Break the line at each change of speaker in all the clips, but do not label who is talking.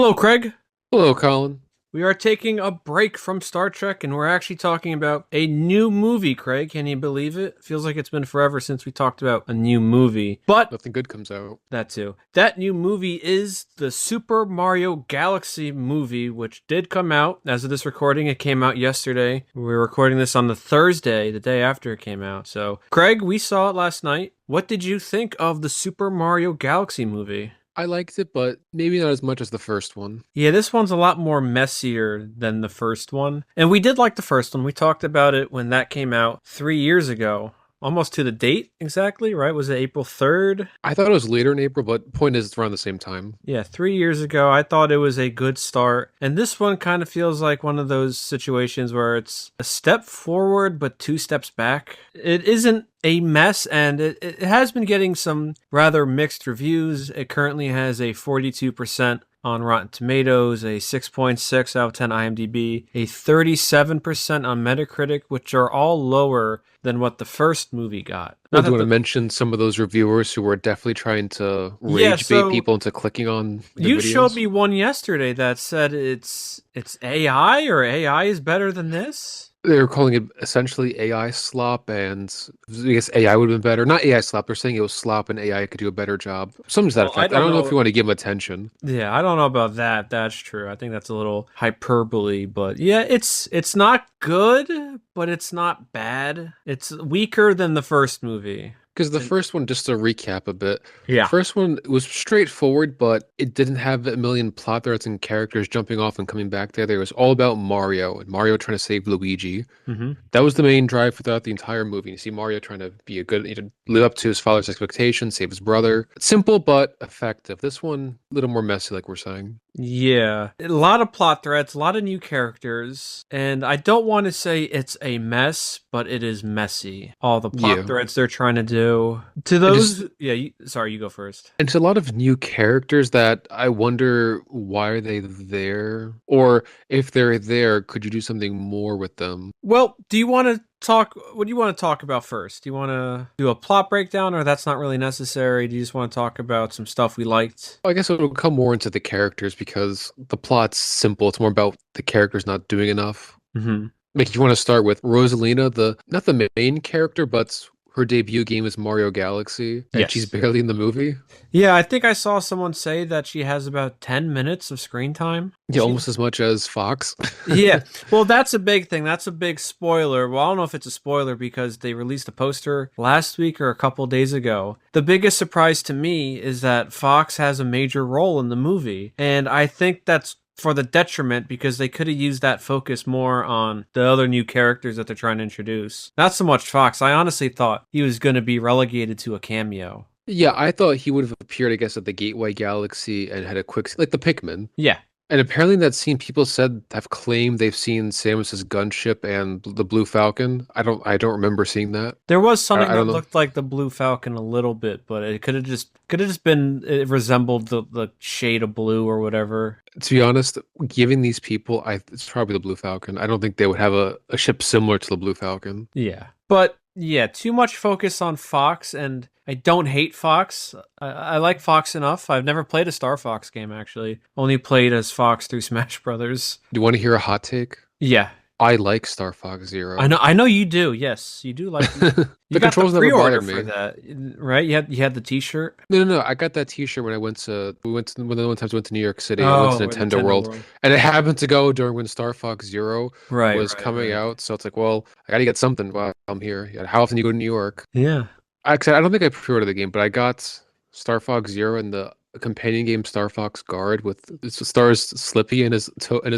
Hello, Craig.
Hello, Colin.
We are taking a break from Star Trek and we're actually talking about a new movie, Craig. Can you believe it? Feels like it's been forever since we talked about a new movie. But
Nothing good comes out.
that too. That new movie is the Super Mario Galaxy movie, which did come out. As of this recording, it came out yesterday. We're recording this on the Thursday, the day after it came out. So, Craig, we saw it last night. What did you think of the Super Mario Galaxy movie?
I liked it, but maybe not as much as the first one.
Yeah, this one's a lot more messier than the first one. And we did like the first one. We talked about it when that came out 3 years ago. Almost to the date exactly, right? Was it April 3rd?
I thought it was later in April, but point is, it's around the same time.
Yeah, 3 years ago. I thought it was a good start. And this one kind of feels like one of those situations where it's a step forward, but two steps back. It isn't a mess, and it has been getting some rather mixed reviews. It currently has a 42% on Rotten Tomatoes, a 6.6 out of 10 IMDb, a 37% on Metacritic, which are all lower than what the first movie got.
Well,
Not
do you
that
want to
the
mention some of those reviewers who were definitely trying to
Yeah,
rage bait
so
people into clicking on the
you showed
videos?
me one yesterday that said it's AI or AI is better than this.
They were calling it essentially AI slop, and I guess AI would have been better. Not AI slop, they're saying it was slop and AI could do a better job. Something to that
Well, I
effect. I
don't
don't know if
know.
you want to give them attention.
Yeah, I don't know about that. That's true. I think that's a little hyperbole, but yeah, it's not good, but it's not bad. It's weaker than the first movie.
Because the
And
first one, just to recap a bit, the
yeah.
first one was straightforward, but it didn't have a million plot threads and characters jumping off and coming back together. It was all about Mario and Mario trying to save Luigi.
Hmm.
That was the main drive throughout the entire movie. You see Mario trying to be a good, live up to his father's expectations, save his brother. Simple but effective. This one, a little more messy, like we're saying.
Yeah, a lot of plot threads, a lot of new characters, and I don't want to say it's a mess, but it is messy. All the plot
Yeah.
threads they're trying to do. To
And just
those, yeah, sorry, you go first.
And it's a lot of new characters that I wonder why are they there? Or if they're there, could you do something more with them?
Well, do you want to talk? What do you want to talk about first? Do you want to do a plot breakdown, or that's not really necessary? Do you just want to talk about some stuff we liked?
I guess it'll come more into the characters because the plot's simple. It's more about the characters not doing enough.
Hmm.
Like if you want to start with Rosalina, the not the main character, but her debut game is Mario Galaxy, and she's
Yes.
barely in the movie.
Yeah, I think I saw someone say that she has about 10 minutes of screen time.
Yeah,
She
almost as much as Fox.
Yeah, well, that's a big thing. That's a big spoiler. Well, I don't know if it's a spoiler because they released a poster last week or a couple days ago. The biggest surprise to me is that Fox has a major role in the movie, and I think that's for the detriment because they could have used that focus more on the other new characters that they're trying to introduce. Not so much Fox. I honestly thought he was going to be relegated to a cameo.
Yeah, I thought he would have appeared, I guess, at the Gateway Galaxy and had a quick, like the Pikmin.
Yeah.
And apparently in that scene, people said have claimed they've seen Samus's gunship and the Blue Falcon. I don't remember seeing that.
There was something
I
that
don't know.
looked like the Blue Falcon a little bit, but it could have just been it resembled the shade of blue or whatever.
To be honest, giving these people, it's probably the Blue Falcon. I don't think they would have a ship similar to the Blue Falcon.
Yeah. But yeah, too much focus on Fox, and I don't hate Fox. I like Fox enough. I've never played a Star Fox game actually. Only played as Fox through Smash Brothers.
Do you want to hear a hot take?
Yeah.
I like Star Fox
I
Zero.
know you do. Yes, you do like you
The
got the
controls never
pre-order
bothered
for
me.
that, right? You had the t-shirt.
No. I got that T-shirt when we went to one of the one times we went to New York City. I went
Oh,
to
or
Nintendo
Nintendo
World,
World.
and it happened to go during when Star Fox Zero
Right,
was
right,
coming
right.
out. So it's like, well, I gotta get something while I'm here. Yeah, how often you go to New York?
Yeah.
Actually, I don't think I pre-ordered the game, but I got Star Fox Zero and the companion game Star Fox Guard with it stars Slippy and his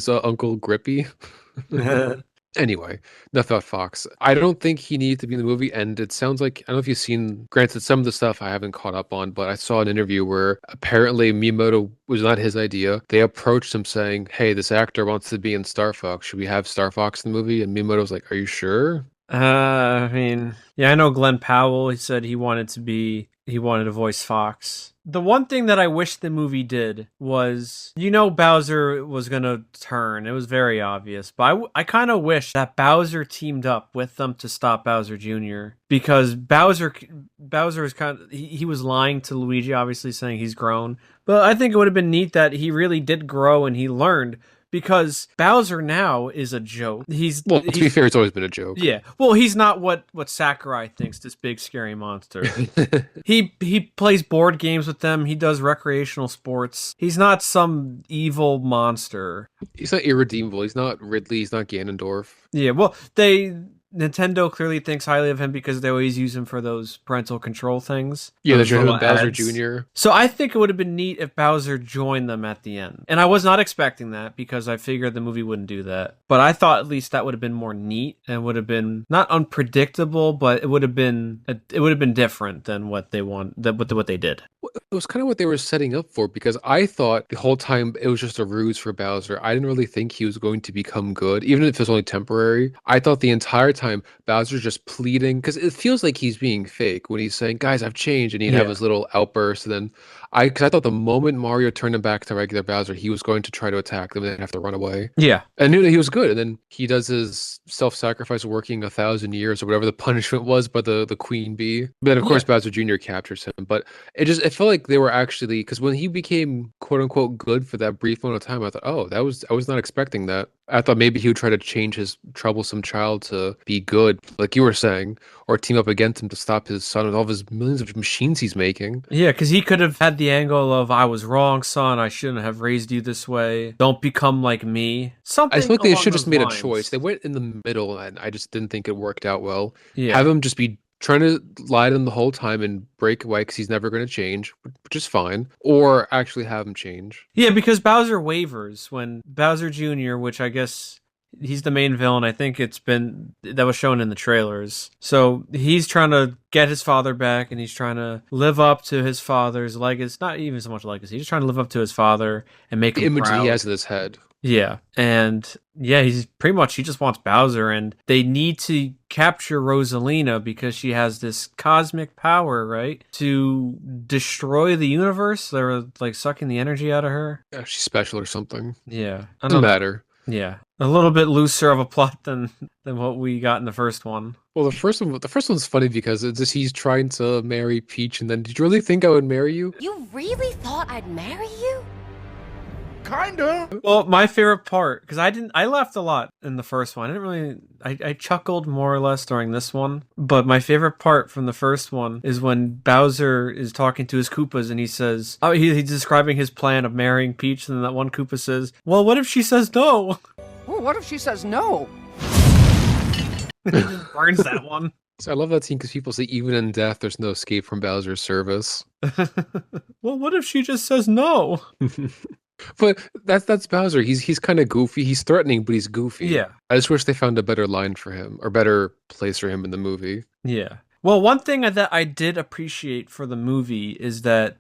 uncle Grippy. Anyway, enough about Fox. I don't think he needed to be in the movie, and it sounds like I don't know if you've seen. Granted, some of the stuff I haven't caught up on, but I saw an interview where apparently Miyamoto was not his idea. They approached him saying, "Hey, this actor wants to be in Star Fox. Should we have Star Fox in the movie?" And Miyamoto was like, "Are you sure?"
I mean, yeah, I know Glenn Powell. He said he wanted to voice Fox. The one thing that I wish the movie did was, Bowser was gonna turn. It was very obvious, but I kind of wish that Bowser teamed up with them to stop Bowser Jr. because Bowser is he was lying to Luigi, obviously saying he's grown. But I think it would have been neat that he really did grow and he learned because Bowser now is a joke.
Well, to be fair, it's always been a joke.
Yeah. Well, he's not what Sakurai thinks, this big scary monster. He plays board games with them. He does recreational sports. He's not some evil monster.
He's not irredeemable. He's not Ridley. He's not Ganondorf.
Yeah, well, Nintendo clearly thinks highly of him because they always use him for those parental control things.
Yeah,
Those
there's him
little
and Bowser
ads.
Jr.
So I think it would have been neat if Bowser joined them at the end. And I was not expecting that because I figured the movie wouldn't do that. But I thought at least that would have been more neat and would have been not unpredictable, but it would have been different than what what they did.
It was kind of what they were setting up for because I thought the whole time it was just a ruse for Bowser. I didn't really think he was going to become good, even if it was only temporary. I thought the entire time Bowser's just pleading because it feels like he's being fake when he's saying, "Guys, I've changed," and he'd have
Yeah.
his little outburst. And then because I thought the moment Mario turned him back to regular Bowser, he was going to try to attack them and then have to run away.
Yeah.
I knew that he was good, and then he does his self-sacrifice working 1,000 years or whatever the punishment was by the queen bee. But then of course
Yeah.
Bowser Jr. captures him. But it felt like they were actually because when he became quote unquote good for that brief moment of time, I thought, oh, I was not expecting that. I thought maybe he would try to change his troublesome child to be good, like you were saying, or team up against him to stop his son with all of his millions of machines he's making.
Yeah, because he could have had the angle of "I was wrong, son. I shouldn't have raised you this way. Don't become like me."
I
Something
feel like they
along
should just
those
made a
lines.
choice. They went in the middle, and I just didn't think it worked out well.
Yeah.
Have him just be trying to lie to them the whole time and break away because he's never going to change, which is fine, or actually have him change.
Yeah, because Bowser wavers when Bowser Jr., which I guess he's the main villain. I think that was shown in the trailers. So he's trying to get his father back and he's trying to live up to his father's legacy. Not even so much legacy. He's just trying to live up to his father and make
The
him
image that he
proud.
has in his head.
Yeah. And yeah, he's pretty much, he just wants Bowser and they need to capture Rosalina because she has this cosmic power, right? To destroy the universe. They're like sucking the energy out of her.
Yeah, she's special or something.
Yeah. I
Doesn't
don't know.
matter.
Yeah. A little bit looser of a plot than what we got in the first one.
Well, the first one's funny because it's just he's trying to marry Peach, and then did you really think I would marry you?
You really thought I'd marry you?
Kinda.
Well, my favorite part, because I laughed a lot in the first one. I chuckled more or less during this one. But my favorite part from the first one is when Bowser is talking to his Koopas and he says, oh, he's describing his plan of marrying Peach. And then that one Koopa says, well, what if she says no?
Well, what if she says no?
Burns that one.
So I love that scene because people say even in death, there's no escape from Bowser's service.
Well, what if she just says no?
But that's Bowser. He's kind of goofy. He's threatening, but he's goofy.
Yeah.
I just wish they found a better line for him or better place for him in the movie.
Yeah. Well, one thing that I did appreciate for the movie is that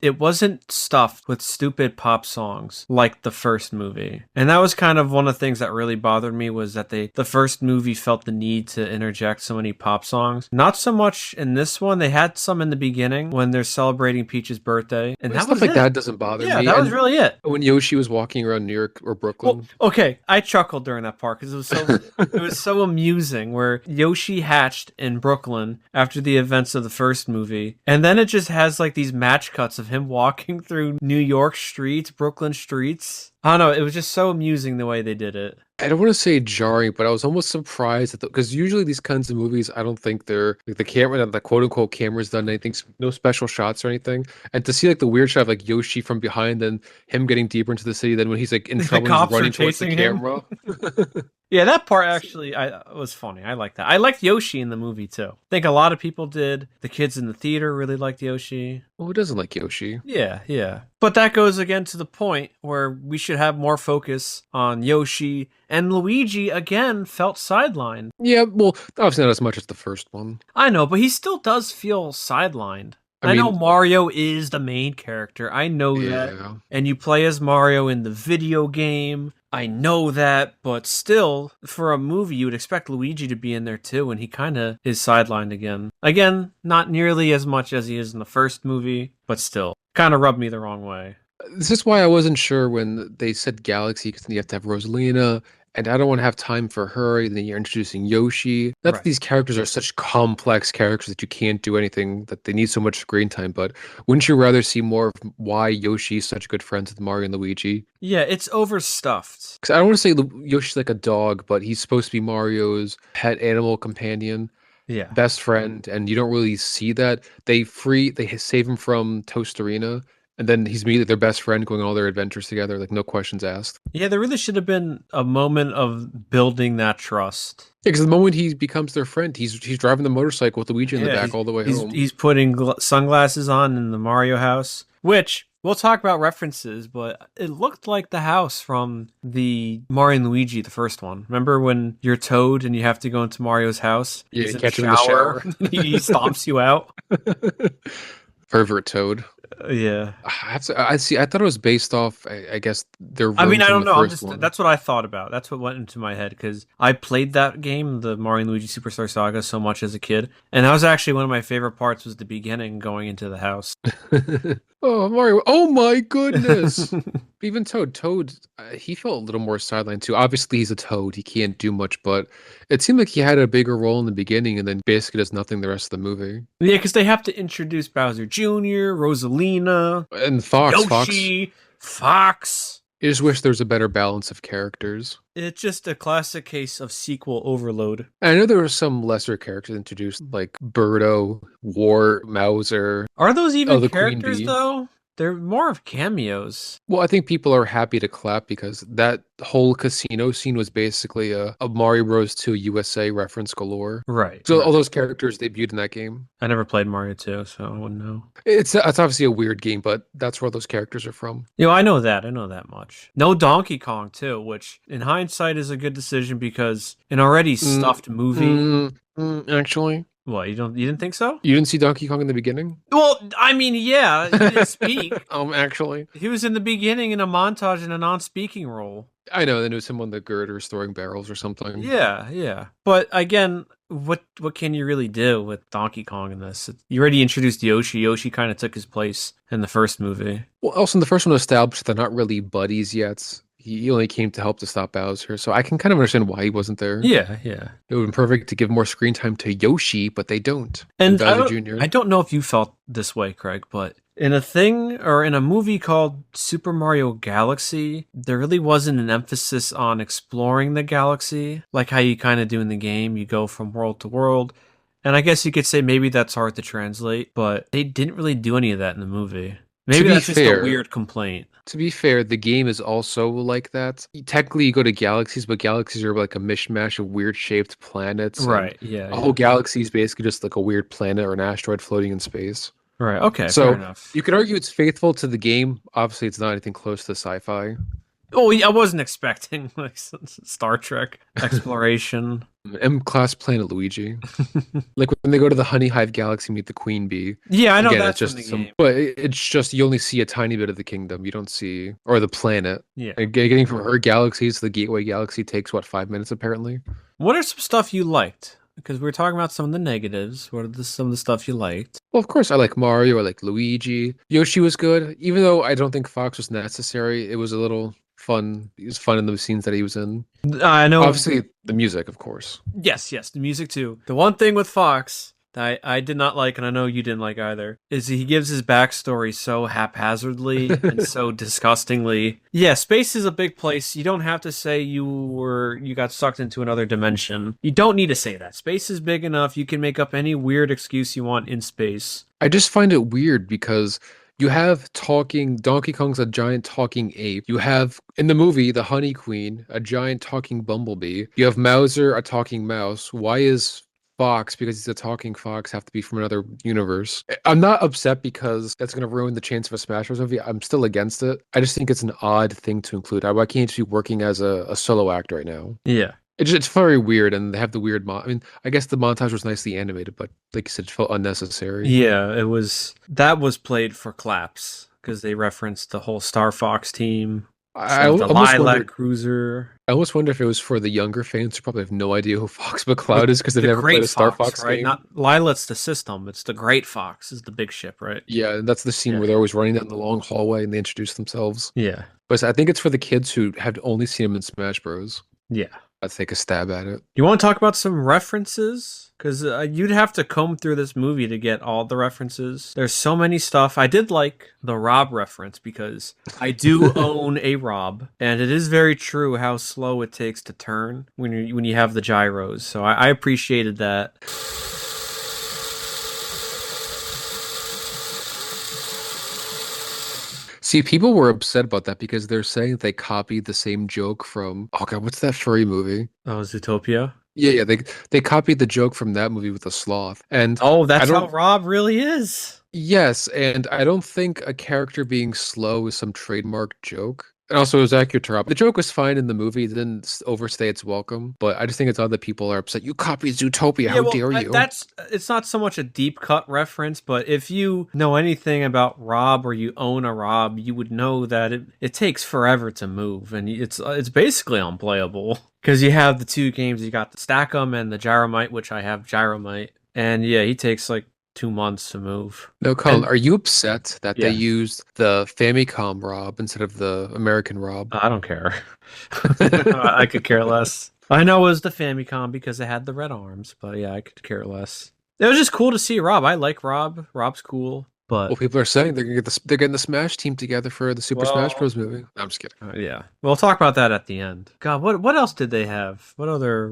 it wasn't stuffed with stupid pop songs like the first movie. And that was kind of one of the things that really bothered me was that the first movie felt the need to interject so many pop songs. Not so much in this one. They had some in the beginning when they're celebrating Peach's birthday. And that
Stuff
was
like
it.
that doesn't bother
Yeah,
me.
that was
And
really it.
when Yoshi was walking around New York or Brooklyn,
Well, okay, I chuckled during that part because it was so amusing. Where Yoshi hatched in Brooklyn after the events of the first movie, and then it just has like these match cuts of him walking through New York streets, Brooklyn streets. I don't know. It was just so amusing the way they did it.
I don't want to say jarring, but I was almost surprised at because usually these kinds of movies, I don't think they're like the camera, the quote unquote camera's done anything, no special shots or anything. And to see like the weird shot of like Yoshi from behind, and him getting deeper into the city, then when he's like in
The
trouble,
cops
he's
are
running towards the
chasing him.
camera.
Yeah, that part actually was funny. I like that. I liked Yoshi in the movie too. I think a lot of people did. The kids in the theater really liked Yoshi.
Well, who doesn't like Yoshi?
Yeah, yeah. But that goes again to the point where we should have more focus on Yoshi, and Luigi again felt sidelined.
Yeah, well, obviously not as much as the first one.
I know, but he still does feel sidelined. I know
mean,
Mario is the main character. I know that.
yeah.
And you play as Mario in the video game. I know that, but still, for a movie, you would expect Luigi to be in there too, and he kind of is sidelined again. Again, not nearly as much as he is in the first movie, but still, kind of rubbed me the wrong way.
This is why I wasn't sure when they said Galaxy, because you have to have Rosalina, and I don't want to have time for her. And then you're introducing Yoshi. Not that
Right.
these characters are such complex characters that you can't do anything, that they need so much screen time. But wouldn't you rather see more of why Yoshi is such good friends with Mario and Luigi?
Yeah, it's overstuffed.
Because I don't want to say Yoshi's like a dog, but he's supposed to be Mario's pet animal companion,
Yeah.
best friend, and you don't really see that. They save him from Tostarena, and then he's immediately their best friend, going on all their adventures together, like no questions asked.
Yeah, there really should have been a moment of building that trust.
Yeah, because the moment he becomes their friend, he's driving the motorcycle with Luigi in the
Yeah,
back all the way
he's
home.
he's putting sunglasses on in the Mario house, which we'll talk about references, but it looked like the house from the Mario and Luigi, the first one. Remember when you're Toad and you have to go into Mario's house?
Yeah,
He's
you
in
catch him in the shower.
he stomps you out.
Pervert Toad.
Yeah.
I see. I thought it was based off, I guess, their
I
room
mean, I
from
don't
the
know.
first one.
That's what I thought about. That's what went into my head because I played that game, the Mario and Luigi Superstar Saga, so much as a kid, and that was actually one of my favorite parts. Was the beginning going into the house.
Oh, Mario. Oh my goodness. Even Toad, he felt a little more sidelined too. Obviously, he's a Toad. He can't do much, but it seemed like he had a bigger role in the beginning and then basically does nothing the rest of the movie.
Yeah, because they have to introduce Bowser Jr., Rosalina,
And Fox.
Yoshi, Fox.
I just wish there was a better balance of characters.
It's just a classic case of sequel overload.
And I know there were some lesser characters introduced, like Birdo, War, Mauser.
Are those even
the Queen
characters,
Bee.
though? They're more of cameos.
Well, I think people are happy to clap because that whole casino scene was basically a Mario Bros. 2 USA reference galore.
Right.
So
right.
all those characters debuted in that game.
I never played Mario 2, so I wouldn't know.
It's obviously a weird game, but that's where those characters are from.
I know that. I know that much. No Donkey Kong, too, which in hindsight is a good decision because an already stuffed movie.
Actually,
What, you didn't think so?
you didn't see Donkey Kong in the beginning?
Well, I mean, yeah, he didn't speak.
Actually,
He was in the beginning in a montage in a non-speaking role.
I know. Then it was him on the girders throwing barrels or something.
Yeah, yeah. But again, what can you really do with Donkey Kong in this? You already introduced Yoshi. Yoshi kind of took his place in the first movie.
Well, also in the first one established they're not really buddies yet. He only came to help to stop Bowser, so I can kind of understand why he wasn't there.
Yeah, yeah.
It would have been perfect to give more screen time to Yoshi, but they don't.
And
Bowser Jr.
I don't know if you felt this way, Craig, but in a thing or in a movie called Super Mario Galaxy, there really wasn't an emphasis on exploring the galaxy like how you kind of do in the game. You go from world to world. And I guess you could say maybe that's hard to translate, but they didn't really do any of that in the movie. Maybe that's just a weird complaint.
To be fair, the game is also like that. Technically, you go to galaxies, but galaxies are like a mishmash of weird shaped planets.
Right, yeah.
A whole galaxy is basically just like a weird planet or an asteroid floating in space.
Right, okay,
So
fair enough.
you could argue it's faithful to the game. Obviously, it's not anything close to sci-fi.
Oh, yeah, I wasn't expecting like Star Trek exploration.
M-class planet Luigi. Like when they go to the Honey Hive Galaxy, meet the Queen Bee.
Yeah, I know
Again,
that's
it's
from
just
the game.
but it's just you only see a tiny bit of the kingdom. You don't see or the planet.
Yeah.
And getting from her galaxy to the Gateway Galaxy takes what 5 minutes apparently.
What are some stuff you liked? Because we're talking about some of the negatives. What are some of the stuff you liked?
Well, of course, I like Mario. I like Luigi. Yoshi was good, even though I don't think Fox was necessary. It was a little fun. It was fun in the scenes that he was in.
I know.
Obviously, the music, of course.
Yes, the music too. The one thing with Fox that I did not like, and I know you didn't like either, is he gives his backstory so haphazardly and so disgustingly. Yeah, space is a big place. You don't have to say you got sucked into another dimension. You don't need to say that. Space is big enough. You can make up any weird excuse you want in space.
I just find it weird because you have talking Donkey Kong's a giant talking ape. You have in the movie the Honey Queen, a giant talking bumblebee. You have Mauser, a talking mouse. Why is Fox, because he's a talking fox, have to be from another universe? I'm not upset because that's going to ruin the chance of a Smash Bros. Movie. I'm still against it. I just think it's an odd thing to include. Why can't he just be working as a solo act right now?
Yeah.
It's very weird, and they have the weird I mean, I guess the montage was nicely animated, but like you said, it felt unnecessary.
Yeah, that was played for claps because they referenced the whole Star Fox team
I
instead of the
almost
Lilac
wondered.
Cruiser.
I almost wonder if it was for the younger fans who probably have no idea who Fox McCloud is because they've
The
never played
Great
a Star
Fox,
Fox
right?
game.
Not Lilac's the system. It's the Great Fox is the big ship, right?
Yeah, and that's the scene
Yeah.
where they're always running down the long hallway and they introduce themselves.
Yeah.
But I think it's for the kids who have only seen them in Smash Bros.
Yeah.
I'd take a stab at it.
You want to talk about some references? Because you'd have to comb through this movie to get all the references. There's so many stuff. I did like the Rob reference because I do own a Rob, and it is very true how slow it takes to turn when you have the gyros. So I appreciated that.
See, people were upset about that because they're saying they copied the same joke from, oh God, what's that furry movie?
Oh, Zootopia.
Yeah, they copied the joke from that movie with the sloth. And
Oh,
I
that's how
don't
Rob really is.
yes, and I don't think a character being slow is some trademark joke. And also, it was accurate to Rob. The joke was fine in the movie; it didn't overstay its welcome. But I just think it's odd that people are upset. You copied Zootopia!
Yeah,
How
well,
dare you?
it's not so much a deep cut reference, but if you know anything about Rob or you own a Rob, you would know that it takes forever to move, and it's basically unplayable because you have the two games. You got the Stack'em and the Gyromite, which I have Gyromite, and yeah, he takes like 2 months to move.
No, Colin,
And
are you upset that they
yeah,
used the Famicom Rob instead of the American Rob?
I don't care. I could care less. I know it was the Famicom because it had the red arms, but yeah, I could care less. It was just cool to see Rob. I like Rob. Rob's cool, but
Well, people are saying they're getting the Smash team together for the Super Smash
well,
Bros. Movie. No, I'm just kidding.
yeah, we'll talk about that at the end. God, what else did they have? What other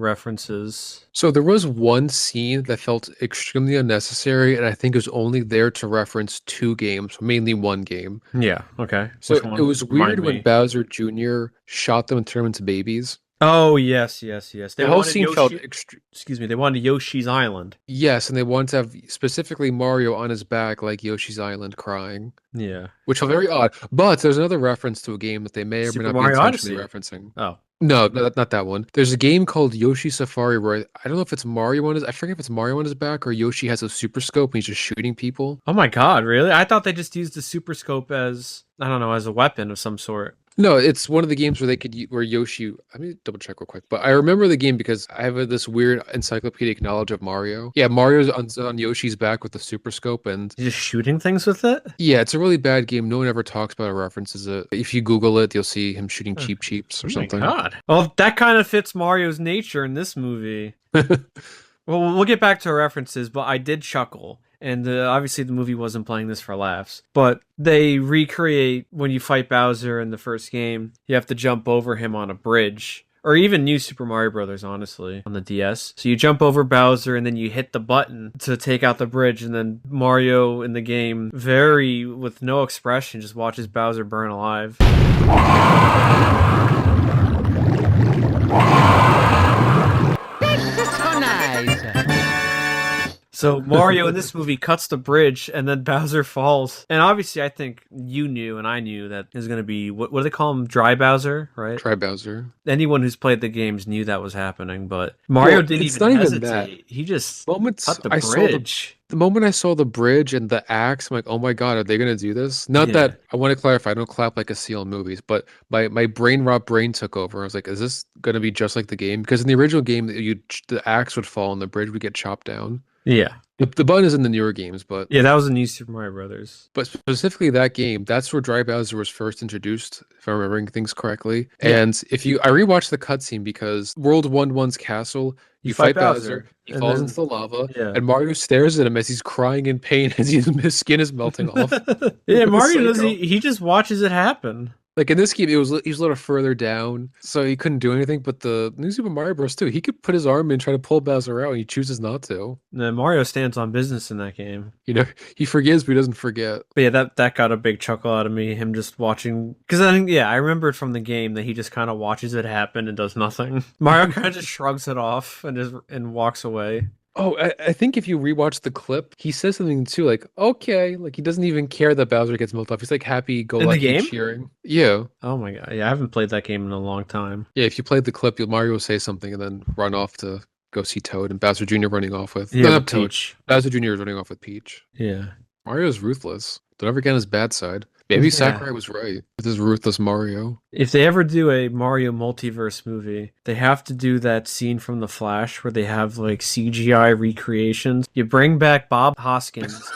references?
So there was one scene that felt extremely unnecessary, and I think it was only there to reference two games, mainly one game.
Yeah, okay.
So
Which
it
one?
was
Remind
weird when
me.
Bowser Jr. shot them and turned them into babies.
Oh yes, yes, yes. They
The whole
wanted
scene felt
Yoshi. Excuse me. They wanted Yoshi's Island.
yes, and they wanted to have specifically Mario on his back like Yoshi's Island crying,
Yeah.
which felt very odd. But there's another reference to a game that they may or may
Super
not be
Mario
intentionally
Odyssey.
referencing.
Oh.
No, not that one. There's a game called Yoshi Safari where I don't know if it's Mario on his I forget if it's Mario on his back or Yoshi has a super scope and he's just shooting people.
Oh my God, really? I thought they just used the Super Scope as I don't know, as a weapon of some sort.
No, it's one of the games where they could where Yoshi. Let me double check real quick. But I remember the game because I have this weird encyclopedic knowledge of Mario. Yeah, Mario's on Yoshi's back with the super scope, and
Just shooting things with it?
yeah, it's a really bad game. No one ever talks about or references it. If you Google it, you'll see him shooting
Huh.
cheeps
Oh
or
my
something.
God. Well, that kind of fits Mario's nature in this movie. Well, we'll get back to our references, but I did chuckle. And obviously, the movie wasn't playing this for laughs. But they recreate when you fight Bowser in the first game, you have to jump over him on a bridge. Or even New Super Mario Brothers, honestly, on the DS. So you jump over Bowser and then you hit the button to take out the bridge. And then Mario in the game, very with no expression, just watches Bowser burn alive.
So nice.
So Mario in this movie cuts the bridge and then Bowser falls. And obviously I think you knew and I knew that there's going to be, what do they call him? Dry Bowser, right?
Try Bowser.
Anyone who's played the games knew that was happening, but Mario
Well,
didn't
it's
even
not even
hesitate. He just
Moments
cut the
I saw
bridge.
the moment I saw the bridge and the axe, I'm like, oh my God, are they gonna do this? Not
Yeah.
that I want to clarify, I don't clap like a seal in movies, but my brain rot brain took over. I was like, is this gonna be just like the game? Because in the original game, the axe would fall and the bridge would get chopped down.
Yeah.
The button is in the newer games,
Yeah, that was a New Super Mario Brothers.
but specifically that game, that's where Dry Bowser was first introduced, if I'm remembering things correctly.
Yeah.
And I rewatched the cutscene because World 1-1's castle, you fight Bowser, he
and
falls
then-
into the lava,
yeah.
and Mario stares at him as he's crying in pain as his skin is melting off.
Yeah, Mario does.
Psycho.
He just watches it happen.
Like in this game, he was a little further down, so he couldn't do anything. But the New Super Mario Bros. 2, he could put his arm in, try to pull Bowser out, and he chooses not to.
Mario stands on business in that game.
You know, he forgives, but he doesn't forget.
But yeah, that got a big chuckle out of me. Him just watching, because I think I remembered from the game that he just kind of watches it happen and does nothing. Mario kind of just shrugs it off and walks away.
Oh, I think if you rewatch the clip, he says something too, like, okay, like he doesn't even care that Bowser gets melted off. He's like
In the
happy-go-lucky
game?
cheering. Yeah.
Oh my god. Yeah, I haven't played that game in a long time.
Yeah, if you played the clip, Mario will say something and then run off to go see Toad and Bowser Jr. running off with
Yeah,
no,
with
not Toad.
Peach.
Bowser Jr. is running off with Peach.
Yeah.
Mario's ruthless. Don't ever get on his bad side. Maybe
Yeah.
Sakurai was right with his ruthless Mario.
If they ever do a Mario multiverse movie, they have to do that scene from The Flash where they have like CGI recreations. You bring back Bob Hoskins,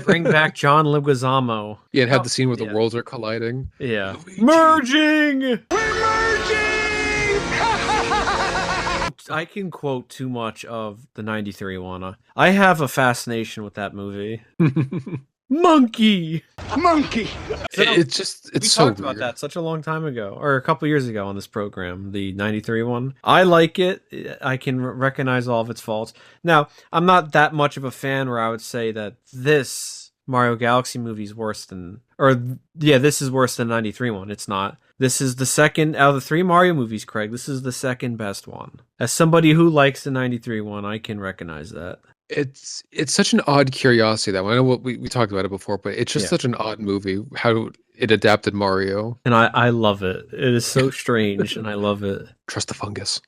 bring back John Leguizamo.
Yeah, and have
Oh,
the scene where the
yeah.
worlds are colliding.
Yeah.
Luigi.
Merging! I can quote too much of the 93 one. I have a fascination with that movie. Monkey!
Monkey!
It's
We
so
talked about
weird.
that such a long time ago, or a couple years ago on this program, the 93 one. I like it. I can recognize all of its faults. Now, I'm not that much of a fan where I would say that this Mario Galaxy movie is worse than, this is worse than 93 one. It's not. This is the second out of the 3 Mario movies, Craig. This is the second best one. As somebody who likes the 93 one, I can recognize that.
It's such an odd curiosity that one. I know what we talked about it before, but it's just
Yeah.
such an odd movie how it adapted Mario.
And I love it. It is so strange, and I love it.
Trust the fungus.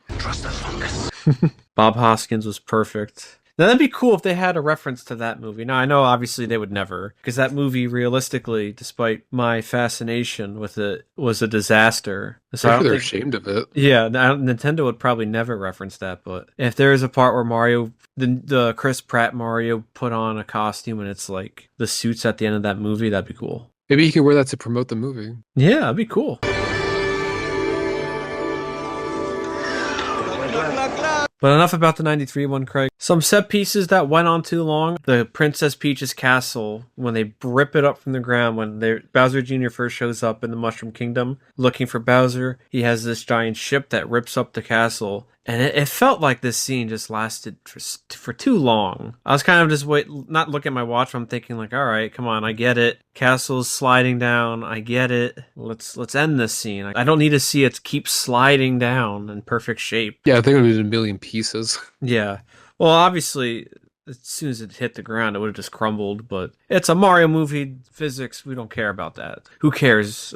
Bob Hoskins was perfect. Now, that'd be cool if they had a reference to that movie. Now, I know obviously they would never, because that movie, realistically, despite my fascination with it, was a disaster. So I
Maybe
don't
they're
think,
ashamed of it.
yeah, Nintendo would probably never reference that. But if there is a part where Mario, the Chris Pratt Mario, put on a costume and it's like the suits at the end of that movie, that'd be cool.
Maybe you could wear that to promote the movie.
Yeah, that'd be cool. But enough about the 93 one, Craig. Some set pieces that went on too long. The Princess Peach's castle, when they rip it up from the ground, when Bowser Jr. first shows up in the Mushroom Kingdom looking for Bowser, he has this giant ship that rips up the castle. And it felt like this scene just lasted for too long. I was kind of just not looking at my watch, but I'm thinking like, all right, come on, I get it. Castle's sliding down, I get it. Let's end this scene. I don't need to see it keep sliding down in perfect shape.
Yeah, I think it would be in a million pieces.
Yeah. Well, obviously, as soon as it hit the ground, it would have just crumbled. But it's a Mario movie. Physics, we don't care about that. Who cares?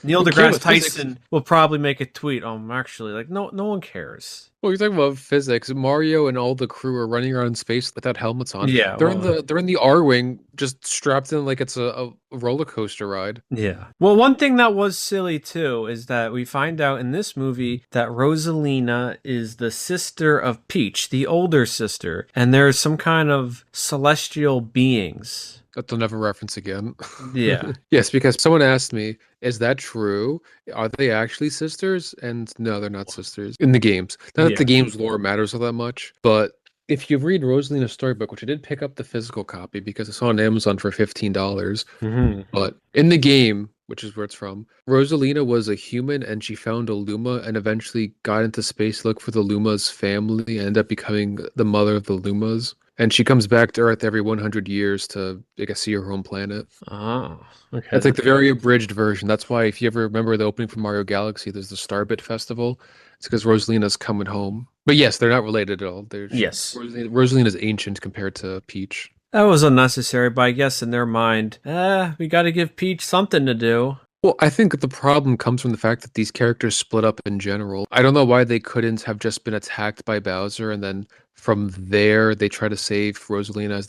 Neil
We care
deGrasse
about physics.
Tyson will probably make a tweet. Actually, like no one cares.
Well, you're talking about physics. Mario and all the crew are running around in space without helmets on.
Yeah,
They're
well,
they're in the R wing, just strapped in like it's a roller coaster ride.
yeah. Well, one thing that was silly too is that we find out in this movie that Rosalina is the sister of Peach, the older sister, and there's some kind of celestial beings.
That they'll never reference again.
Yeah.
Yes, because someone asked me, is that true? Are they actually sisters? And no, they're not sisters in the games. Not that
Yeah.
the game's lore matters all that much, but if you read Rosalina's storybook, which I did pick up the physical copy because I saw on Amazon for $15,
Mm-hmm.
but in the game, which is where it's from, Rosalina was a human and she found a Luma and eventually got into space to look for the Luma's family and ended up becoming the mother of the Lumas. And she comes back to Earth every 100 years to, I guess, see her home planet.
Oh, okay.
That's like the very abridged version. That's why, if you ever remember the opening from Mario Galaxy, there's the Starbit Festival. It's because Rosalina's coming home. But yes, they're not related at all.
Yes.
Rosalina's ancient compared to Peach.
That was unnecessary, but I guess in their mind, we got to give Peach something to do.
Well, I think the problem comes from the fact that these characters split up in general. I don't know why they couldn't have just been attacked by Bowser, and then from there they try to save Rosalina as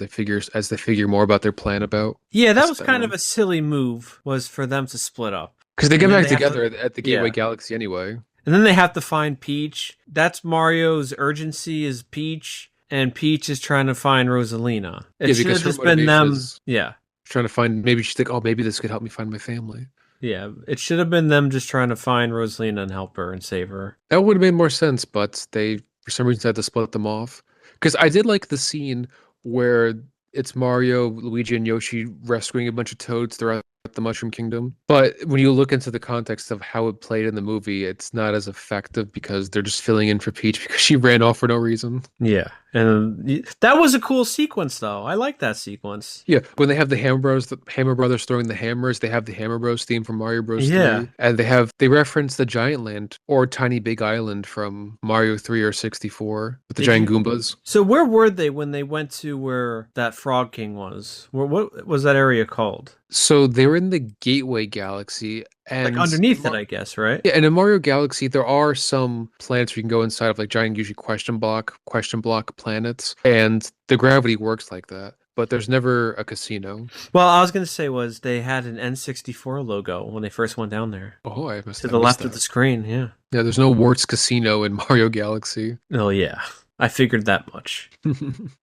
they figure more about their plan about.
Yeah, that
That's
was
that
kind
one.
of a silly move, was for them to split up.
Because they
And
get
then
back
they have
together at the Gateway
yeah.
Galaxy anyway.
And then they have to find Peach. That's Mario's urgency is Peach, and Peach is trying to find Rosalina. It
Yeah,
should
because
have
her
just been
motivation
them.
is
Yeah.
trying to find, maybe she's like, oh, maybe this could help me find my family.
Yeah. It should have been them just trying to find Rosalina and help her and save her.
That would have made more sense, but they, for some reason, had to split them off. Because I did like the scene where it's Mario, Luigi, and Yoshi rescuing a bunch of toads throughout the Mushroom Kingdom. But when you look into the context of how it played in the movie, it's not as effective because they're just filling in for Peach because she ran off for no reason.
Yeah. And that was a cool sequence, though. I like that sequence.
Yeah, when they have the Hammer Brothers throwing the hammers, they have the Hammer Bros theme from Mario Bros.
Yeah.
3, and they reference the Giant Land or Tiny Big Island from Mario 3 or 64 with the
Did
giant
you?
Goombas.
So where were they when they went to where that Frog King was? What was that area called?
So they're in the Gateway Galaxy,
Like
and
underneath it, I guess, right?
yeah, and in Mario Galaxy, there are some planets where you can go inside of like giant, usually question block planets, and the gravity works like that. But there's never a casino.
Well, I was gonna say was they had an N64 logo when they first went down there.
Oh, I
To the
missed
left of
that.
the screen, yeah.
Yeah, there's no Warts Casino in Mario Galaxy.
Oh yeah. I figured that much.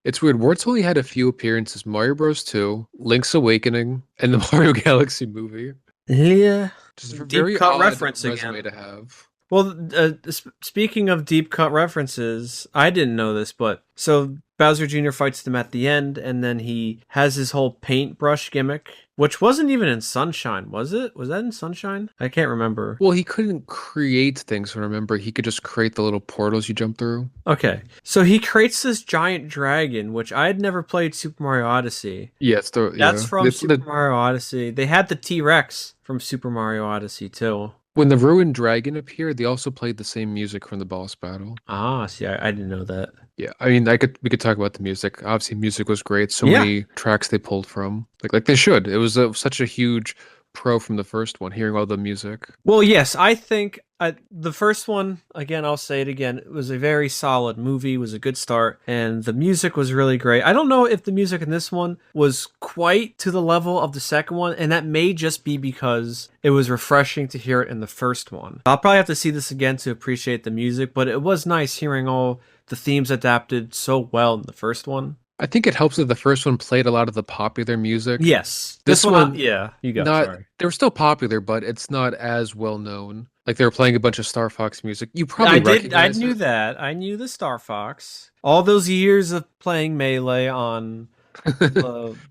It's weird. Warts only had a few appearances: Mario Bros. 2, Link's Awakening, and the Mario Galaxy movie.
Yeah.
Just a
Deep
very
cut
odd
reference
resume
again.
to have.
Well, speaking of deep cut references, I didn't know this, but so Bowser Jr. fights them at the end, and then he has his whole paintbrush gimmick, which wasn't even in Sunshine, was it? Was that in Sunshine? I can't remember.
Well, he couldn't create things. Remember, he could just create the little portals you jump through.
Okay, so he creates this giant dragon, which I had never played Super Mario Odyssey.
Yeah,
That's from
It's
Super Mario Odyssey. They had the T-Rex from Super Mario Odyssey too.
when the ruined dragon appeared, they also played the same music from the boss battle.
Ah, see, I didn't know that.
Yeah, I mean, we could talk about the music. Obviously, music was great. So
Yeah.
many tracks they pulled from, like they should. It was such a huge pro from the first one. Hearing all the music.
Well, yes, I think the first one, again, I'll say it again, it was a very solid movie, was a good start, and the music was really great. I don't know if the music in this one was quite to the level of the second one, and that may just be because it was refreshing to hear it in the first one. I'll probably have to see this again to appreciate the music, but it was nice hearing all the themes adapted so well in the first one.
I think it helps that the first one played a lot of the popular music.
Yes.
This one,
yeah, you go,
not
sorry.
they were still popular, but it's not as well known. Like they were playing a bunch of Star Fox music. You probably
I
recognize
knew
it.
that. I knew the Star Fox. All those years of playing Melee on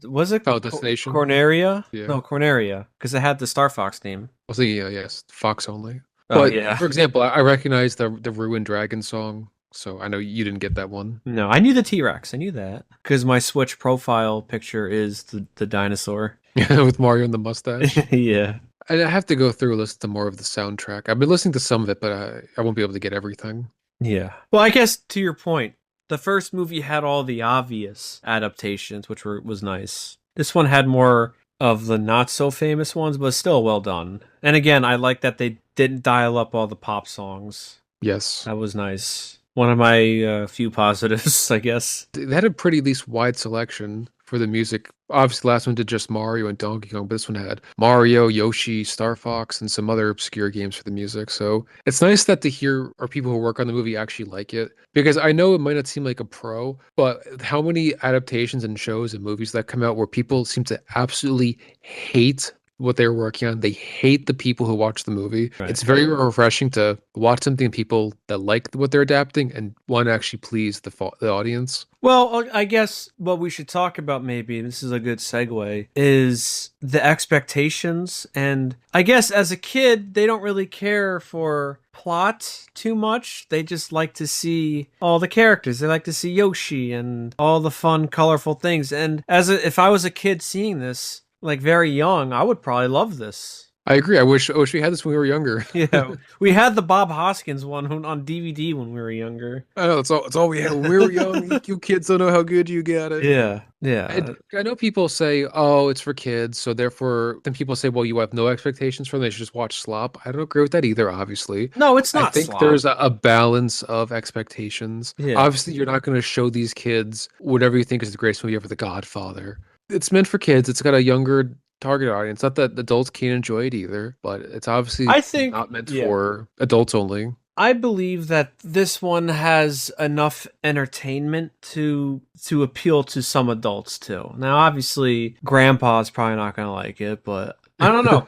was it
Final Destination?
Corneria?
Yeah.
No, Corneria, because it had the Star Fox theme.
I was thinking, yes, Fox only.
Oh
But
yeah.
for example, I recognize the Ruined Dragon song, so I know you didn't get that one.
No, I knew the T-Rex. I knew that because my Switch profile picture is the dinosaur.
With Mario and the mustache.
Yeah.
I have to go through and listen to more of the soundtrack. I've been listening to some of it, but I won't be able to get everything.
Yeah. Well, I guess to your point, the first movie had all the obvious adaptations, which was nice. This one had more of the not so famous ones, but still well done. And again, I like that they didn't dial up all the pop songs.
Yes.
That was nice. One of my few positives, I guess.
They had a pretty at least wide selection for the music. Obviously, the last one did just Mario and Donkey Kong, but this one had Mario, Yoshi, Star Fox, and some other obscure games for the music. So it's nice that to hear or people who work on the movie actually like it. Because I know it might not seem like a pro, but how many adaptations and shows and movies that come out where people seem to absolutely hate what they're working on. They hate the people who watch the movie.
Right.
It's very refreshing to watch something people that like what they're adapting and want to actually please the audience.
Well, I guess what we should talk about maybe, this is a good segue, is the expectations. And I guess as a kid, they don't really care for plot too much. They just like to see all the characters. They like to see Yoshi and all the fun, colorful things. And if I was a kid seeing this, like very young, I would probably love this.
I agree. I wish we had this when we were younger.
Yeah, we had the Bob Hoskins one on DVD when we were younger.
I know it's all we had when we were young. You kids don't know how good you got it.
Yeah.
I know people say, "Oh, it's for kids," so therefore, then people say, "Well, you have no expectations from them. They should just watch slop." I don't agree with that either. Obviously,
No, it's not.
I think
slop.
there's a balance of expectations.
Yeah.
Obviously, you're not going to show these kids whatever you think is the greatest movie ever, The Godfather. It's meant for kids. It's got a younger target audience. Not that adults can't enjoy it either, but it's obviously
I think
not meant for adults only.
I believe that this one has enough entertainment to appeal to some adults too. Now, obviously, Grandpa's probably not going to like it, but I don't know.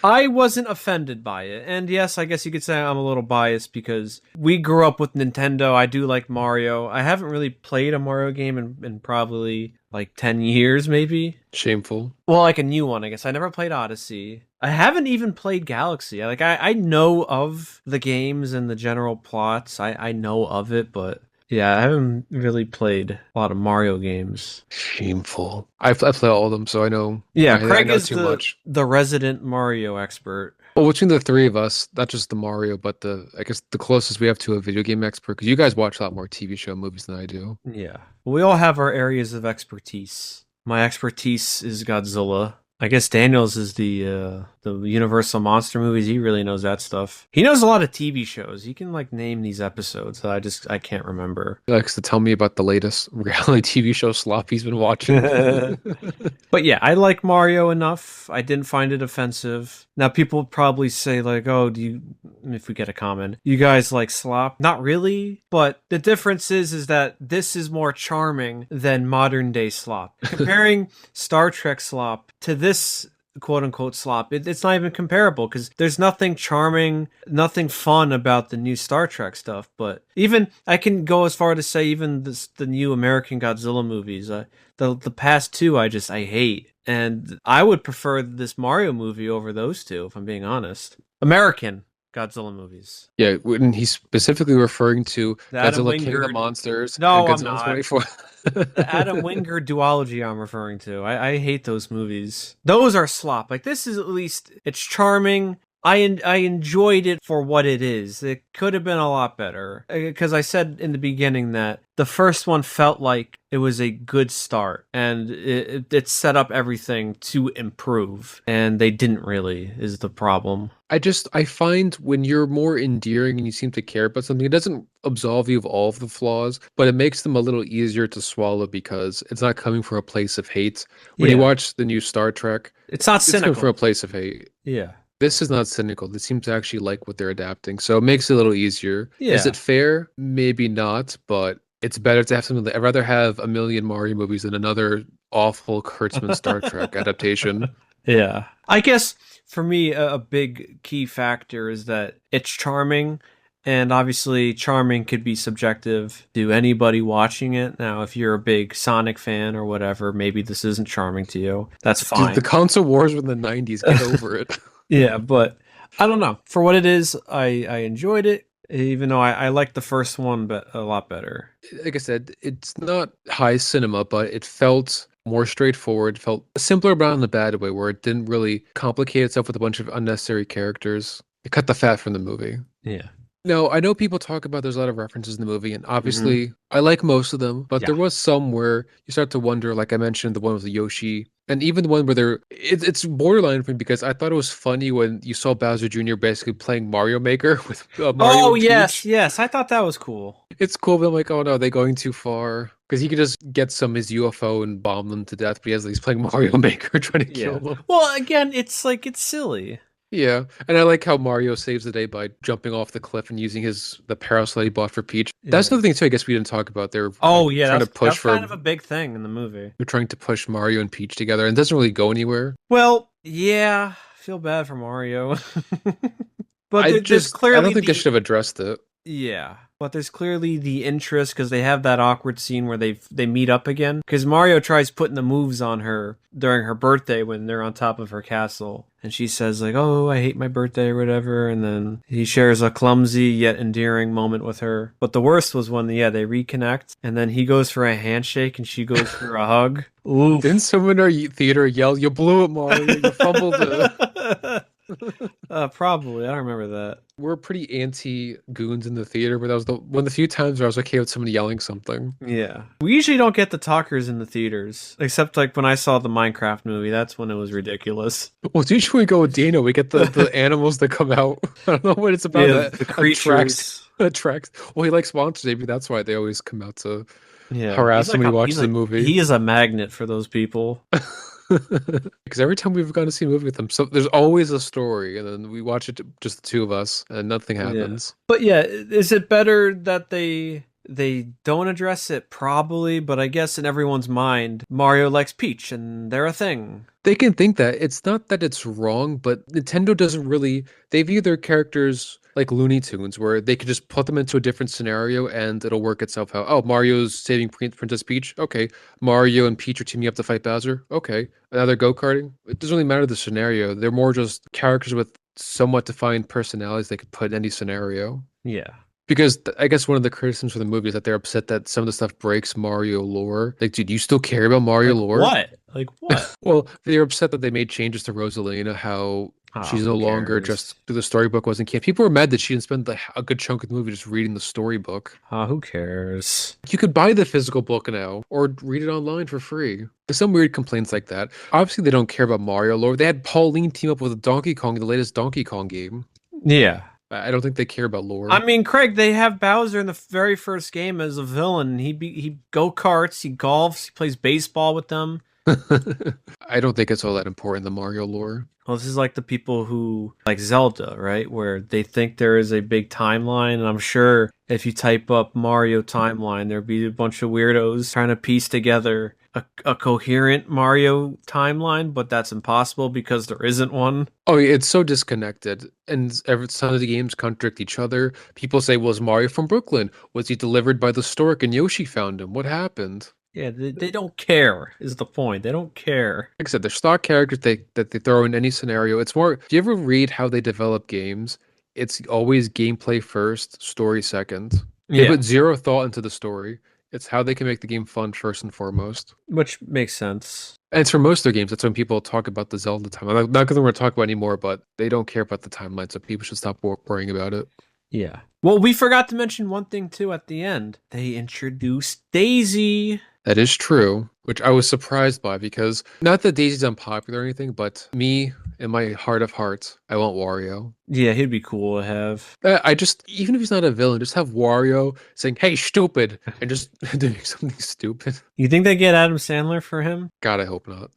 I wasn't offended by it. And yes, I guess you could say I'm a little biased because we grew up with Nintendo. I do like Mario. I haven't really played a Mario game in probably like 10 years, maybe.
Shameful.
Well, like a new one, I guess. I never played Odyssey. I haven't even played Galaxy. I know of the games and the general plots. I know of it, but Yeah, I haven't really played a lot of Mario games.
Shameful. I play all of them, so I know
Yeah,
I
Craig
know
is
too much.
the resident Mario expert.
Well, between the three of us, not just the Mario, but I guess the closest we have to a video game expert, because you guys watch a lot more TV show movies than I do.
Yeah. We all have our areas of expertise. My expertise is Godzilla. I guess Daniels is the Universal monster movies. He really knows that stuff. He knows a lot of TV shows. He can like name these episodes that I can't remember.
He likes to tell me about the latest reality TV show slop he's been watching.
But yeah, I like Mario enough. I didn't find it offensive. Now people probably say like, "Oh, do you?" If we get a comment, you guys like slop? Not really, but the difference is that this is more charming than modern day slop. Comparing Star Trek slop to this quote unquote slop, it's not even comparable because there's nothing charming, nothing fun about the new Star Trek stuff. But even I can go as far to say even the new American Godzilla movies, the past two I hate, and I would prefer this Mario movie over those two if I'm being honest. American Godzilla movies.
Yeah, when he's specifically referring to
The Adam
Godzilla King of the
Wingard.
Monsters
No,
and
I'm
Godzilla
not.
24.
The Adam Wingard duology I'm referring to. I hate those movies. Those are slop. Like this is at least it's charming. I enjoyed it for what it is. It could have been a lot better because I said in the beginning that the first one felt like it was a good start and it set up everything to improve, and they didn't really is the problem.
I find when you're more endearing and you seem to care about something, it doesn't absolve you of all of the flaws, but it makes them a little easier to swallow because it's not coming from a place of hate. When you
Yeah,
watch the new Star Trek,
it's not
it's coming from a
cynical.
place of hate.
Yeah,
This is not cynical. They seem to actually like what they're adapting, so it makes it a little easier. Is
yeah.
it fair? Maybe not, but it's better to have something that I'd rather have a million Mario movies than another awful Kurtzman Star Trek adaptation.
Yeah. I guess for me, a big key factor is that it's charming. And obviously, charming could be subjective to anybody watching it. Now, if you're a big Sonic fan or whatever, maybe this isn't charming to you. That's
Dude, the
fine.
console wars were in the 90s. Get over it.
Yeah, but I don't know. For what it is, I enjoyed it, even though I liked the first one but a lot better.
Like I said, it's not high cinema, but it felt more straightforward, felt simpler, but not in a bad way, where it didn't really complicate itself with a bunch of unnecessary characters. It cut the fat from the movie.
Yeah.
No, I know people talk about there's a lot of references in the movie, and
Hmm.
obviously I like most of them, but
Yeah.
there was some where you start to wonder, like I mentioned, the one with Yoshi, and even the one where it's borderline for me because I thought it was funny when you saw Bowser Jr. basically playing Mario Maker with Mario
Oh,
and
yes,
Peach.
yes. I thought that was cool.
It's cool, but I'm like, oh no, are they going too far? Because he could just get his UFO and bomb them to death, but he's playing Mario Maker trying to kill
Yeah.
them.
Well, again, it's like, it's silly.
Yeah, and I like how Mario saves the day by jumping off the cliff and using the parasol he bought for Peach. That's
Yeah.
another thing too. I guess we didn't talk about. They're
Oh, yeah.
trying to push
That's
for
kind of a big thing in the movie.
they're trying to push Mario and Peach together, and it doesn't really go anywhere.
Well, yeah. Feel bad for Mario. But there's
I
clearly
don't think they
the
should have addressed it.
yeah, but there's clearly the interest because they have that awkward scene where they meet up again. Because Mario tries putting the moves on her during her birthday when they're on top of her castle, and she says like, "Oh, I hate my birthday" or whatever, and then he shares a clumsy yet endearing moment with her. But the worst was when they reconnect, and then he goes for a handshake and she goes for a hug. Oof.
Didn't someone in our theater yell, "You blew it, Mario! You fumbled it"?
Probably. I don't remember that.
We're pretty anti goons in the theater, but that was one of the few times where I was okay with somebody yelling something.
Yeah. We usually don't get the talkers in the theaters, except like when I saw the Minecraft movie. That's when it was ridiculous.
Well, it's usually when we go with Dino, we get the animals that come out. I don't know what it's about.
Yeah,
That
the creatures.
attracts. Well, he likes monsters. Maybe that's why they always come out to
Yeah.
harass
He's
him
like
when he
a,
watches the movie.
he is a magnet for those people.
Because every time we've gone to see a movie with them, so there's always a story, and then we watch it just the two of us, and nothing
Yeah.
happens.
But yeah, is it better that they don't address it? Probably, but I guess in everyone's mind, Mario likes Peach and they're a thing.
They can think that. It's not that it's wrong, but Nintendo doesn't really. They view their characters like Looney Tunes, where they could just put them into a different scenario and it'll work itself out. Oh, Mario's saving Princess Peach. Okay. Mario and Peach are teaming up to fight Bowser. Okay. Now they're go-karting. It doesn't really matter the scenario. They're more just characters with somewhat defined personalities they could put in any scenario.
Yeah.
Because I guess one of the criticisms for the movie is that they're upset that some of the stuff breaks Mario lore. Like, dude, you still care about Mario
Like
lore?
what? Like what?
Well, they're upset that they made changes to Rosalina, how
Oh,
she's no
who
longer
cares?
just the storybook wasn't canon. People were mad that she didn't spend a good chunk of the movie just reading the storybook.
Who cares?
You could buy the physical book now or read it online for free. There's some weird complaints like that. Obviously, they don't care about Mario lore. They had Pauline team up with Donkey Kong in the latest Donkey Kong game.
Yeah.
I don't think they care about lore.
I mean, Craig, they have Bowser in the very first game as a villain. He go karts, he golfs, he plays baseball with them.
I don't think it's all that important, the Mario lore.
Well, this is like the people who like Zelda, right? Where they think there is a big timeline, and I'm sure if you type up Mario timeline, there'd be a bunch of weirdos trying to piece together a coherent Mario timeline, but that's impossible because there isn't one.
Oh, yeah, it's so disconnected, and every some of the games contradict each other. People say, "Was Mario from Brooklyn? Was he delivered by the stork and Yoshi found him? What happened?"
Yeah, they don't care, is the point. They don't care.
Like I said, they're stock characters that they throw in any scenario. It's more. Do you ever read how they develop games? It's always gameplay first, story second. They
Yeah,
put zero thought into the story. It's how they can make the game fun first and foremost.
which makes sense.
And it's for most of their games. That's when people talk about the Zelda timeline. Not because we're talking about anymore, but they don't care about the timeline, so people should stop worrying about it.
Yeah. Well, we forgot to mention one thing too at the end. They introduced Daisy.
That is true, which I was surprised by because not that Daisy's unpopular or anything, but me, in my heart of hearts, I want Wario.
Yeah, he'd be cool to have.
I just, even if he's not a villain, just have Wario saying, "Hey, stupid," and just doing something stupid.
You think they get Adam Sandler for him?
God, I hope not.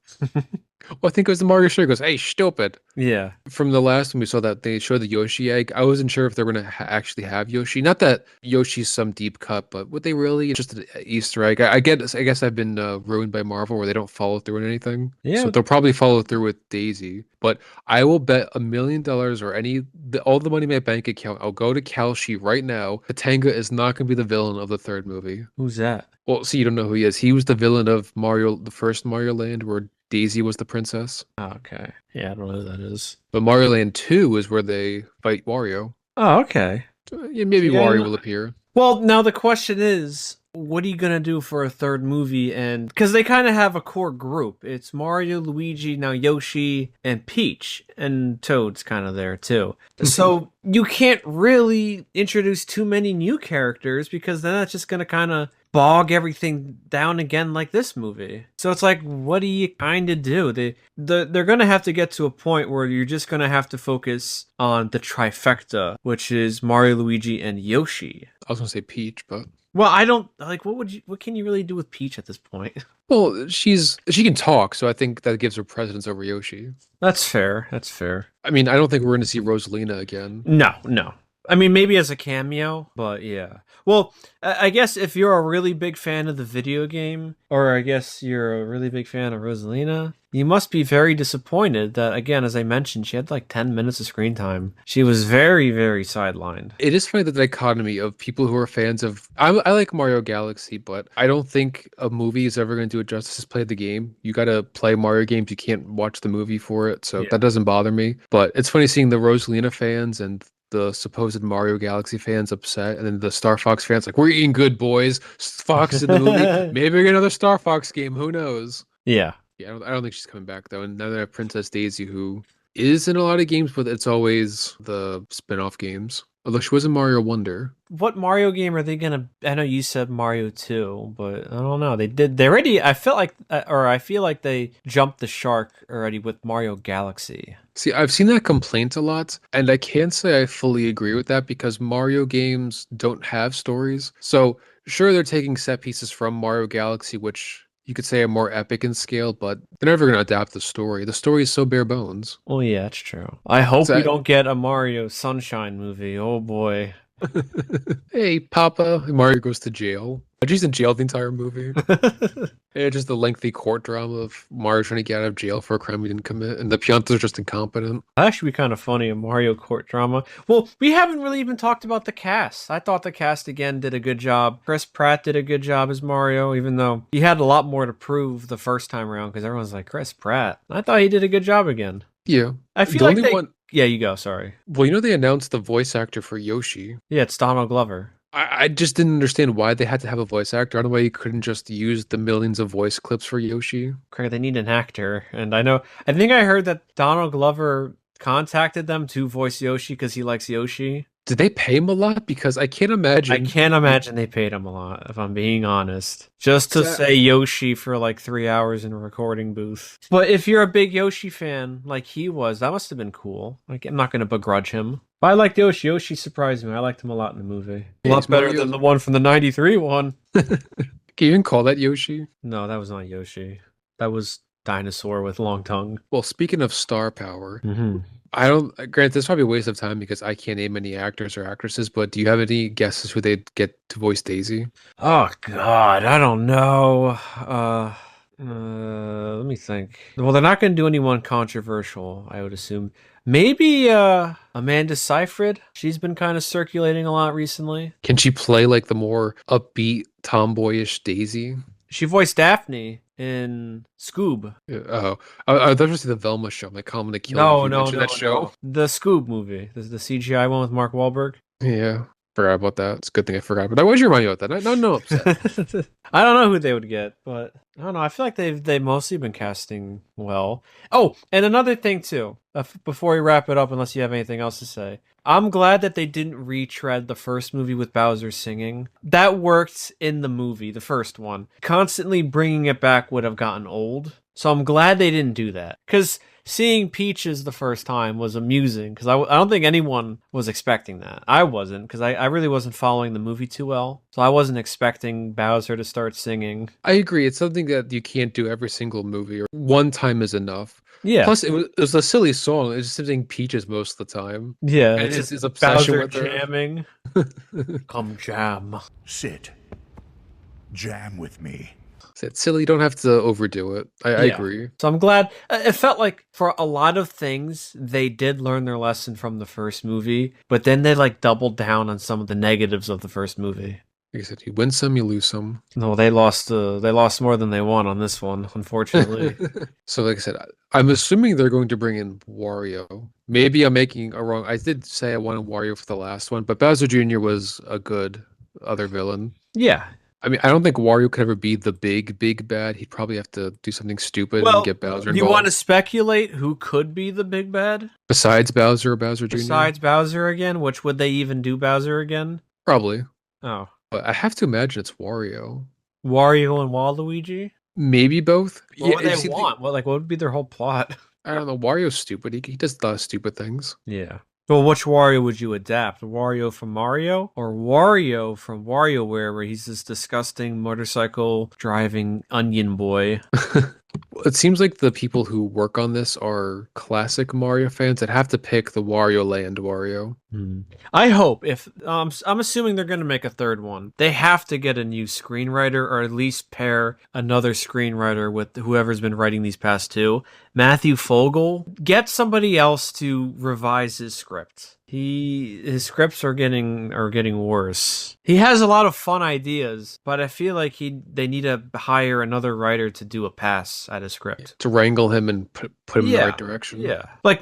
Well, I think it was the Mario show. He goes, "Hey, stupid."
Yeah.
From the last one we saw that they showed the Yoshi egg, I wasn't sure if they were going to actually have Yoshi. Not that Yoshi's some deep cut, but would they really? Just an Easter egg. I guess I've been ruined by Marvel where they don't follow through on anything.
Yeah.
So they'll probably follow through with Daisy. But I will bet $1 million or all the money in my bank account. I'll go to Kalshi right now. Katanga is not going to be the villain of the third movie.
Who's that?
Well, see, you don't know who he is. He was the villain of Mario, the first Mario Land, where Daisy was the princess.
Oh, okay. Yeah, I don't know who that is.
But Mario Land 2 is where they fight Wario.
Oh, okay.
So, yeah, maybe
Yeah,
Wario
no-
will appear.
Well, now the question is, what are you gonna do for a third movie? And because they kind of have a core group, it's Mario, Luigi, now Yoshi, and Peach, and Toad's kind of there too. So you can't really introduce too many new characters because then that's just gonna kind of bog everything down again like this movie. So it's like, what do you kind of do? They're gonna have to get to a point where you're just gonna have to focus on the trifecta, which is Mario, Luigi, and Yoshi.
I was gonna say Peach, but
Well, I don't like. What can you really do with Peach at this point?
well, she can talk, so I think that gives her precedence over Yoshi.
That's fair. That's fair.
I mean, I don't think we're going to see Rosalina again.
No, no. I mean, maybe as a cameo, but yeah. Well, I guess if you're a really big fan of the video game, or I guess you're a really big fan of Rosalina, you must be very disappointed that, again, as I mentioned, she had like 10 minutes of screen time. She was very, very sidelined.
It is funny the dichotomy of people who are fans of. I like Mario Galaxy, but I don't think a movie is ever going to do it justice to play the game. You got to play Mario games. You can't watch the movie for it, so
Yeah.
that doesn't bother me. But it's funny seeing the Rosalina fans and the supposed Mario Galaxy fans upset, and then the Star Fox fans like, "We're eating good, boys. Fox in the movie. Maybe we get another Star Fox game. Who knows?"
Yeah.
Yeah, I don't think she's coming back though. And now they have Princess Daisy, who is in a lot of games, but it's always the spin-off games. Although she was in Mario Wonder.
What Mario game are they gonna? I know you said Mario 2, but I don't know. They already. I feel like they jumped the shark already with Mario Galaxy.
See, I've seen that complaint a lot, and I can't say I fully agree with that because Mario games don't have stories. So sure, they're taking set pieces from Mario Galaxy, which you could say are more epic in scale, but they're never going to adapt the story. The story is so bare bones.
Oh yeah, that's true. I hope
So
we
I-
don't get a Mario Sunshine movie. Oh boy.
Hey, Papa. Mario goes to jail. But she's in jail the entire movie. Yeah, just the lengthy court drama of Mario trying to get out of jail for a crime he didn't commit, and the Piantas are just incompetent.
That'd actually be kind of funny, a Mario court drama. Well, we haven't really even talked about the cast. I thought the cast again did a good job. Chris Pratt did a good job as Mario, even though he had a lot more to prove the first time around because everyone's like, Chris Pratt. I thought he did a good job again.
Yeah.
I feel like Yeah, you go. Sorry.
Well, you know they announced the voice actor for Yoshi.
Yeah, it's Donald Glover.
I just didn't understand why they had to have a voice actor. I don't know why you couldn't just use the millions of voice clips for Yoshi.
Craig, they need an actor, and I think I heard that Donald Glover contacted them to voice Yoshi because he likes Yoshi.
Did they pay him a lot? Because I can't
I
imagine.
can't imagine they paid him a lot, if I'm being honest. Just to
Sa-
say Yoshi for like 3 hours in a recording booth. But if you're a big Yoshi fan like he was, that must have been cool. Like, I'm not going to begrudge him. But I liked Yoshi. Yoshi surprised me. I liked him a lot in the movie. A
Yeah,
lot
he's
better
Mario's-
than the one from the 93 one.
Can you even call that Yoshi?
No, that was not Yoshi. That was Dinosaur with long tongue.
Well, speaking of star power,
Mm-hmm.
I don't. Grant, this is probably a waste of time because I can't name any actors or actresses. But do you have any guesses who they'd get to voice Daisy?
Oh God, I don't know. Let me think. Well, they're not going to do anyone controversial, I would assume. Maybe Amanda Seyfried. She's been kind of circulating a lot recently.
Can she play like the more upbeat, tomboyish Daisy?
She voiced Daphne in Scoob.
Oh, I thought you said the Velma show. I'm like, I'm gonna kill you if
No,
you
no,
mention
no,
that show.
no. The Scoob movie. This is the CGI one with Mark Wahlberg.
Yeah, forgot about that. It's a good thing I forgot. But I was remind you about that. No, upset.
I don't know who they would get, but I don't know. I feel like they've mostly been casting well. Oh, and another thing too. Before we wrap it up, unless you have anything else to say, I'm glad that they didn't retread the first movie with Bowser singing. That worked in the movie, the first one. Constantly bringing it back would have gotten old. So I'm glad they didn't do that. Because seeing Peaches the first time was amusing. Because I don't think anyone was expecting that. I wasn't. Because I really wasn't following the movie too well. So I wasn't expecting Bowser to start singing.
I agree. It's something that you can't do every single movie, or one time is enough.
Yeah.
Plus, it was a silly song. It's just singing Peaches most of the time.
Yeah.
And
It's
his
just
obsession
Bowser
with her.
jamming. Come jam.
Sit. Jam with me.
It's silly. You don't have to overdo it. I
Yeah.
agree.
So I'm glad. It felt like for a lot of things, they did learn their lesson from the first movie, but then they like doubled down on some of the negatives of the first movie.
Like I said, you win some, you lose some.
No, they lost more than they won on this one, unfortunately.
So, like I said, I'm assuming they're going to bring in Wario. Maybe I'm making a wrong. I did say I wanted Wario for the last one, but Bowser Jr. was a good other villain.
Yeah.
I mean, I don't think Wario could ever be the big bad. He'd probably have to do something stupid
Well,
and get Bowser
you
involved.
want to speculate who could be the big bad?
Besides Bowser or Bowser Jr.?
Besides Bowser again? Which would they even do Bowser again?
Probably.
Oh.
But I have to imagine it's Wario.
Wario and Waluigi?
Maybe both.
What would
you
they
see,
want? What would be their whole plot?
I don't know. Wario's stupid. He does the stupid things.
Yeah. Well, which Wario would you adapt? Wario from Mario or Wario from WarioWare, where he's this disgusting motorcycle driving onion boy?
It seems like the people who work on this are classic Mario fans that have to pick the Wario Land Wario.
I hope if I'm assuming they're going to make a third one, they have to get a new screenwriter or at least pair another screenwriter with whoever's been writing these past two. Matthew Fogel, get somebody else to revise his script. His scripts are getting worse. He has a lot of fun ideas, but I feel like they need to hire another writer to do a pass at a script.
To wrangle him and put him in the right direction.
Yeah. Like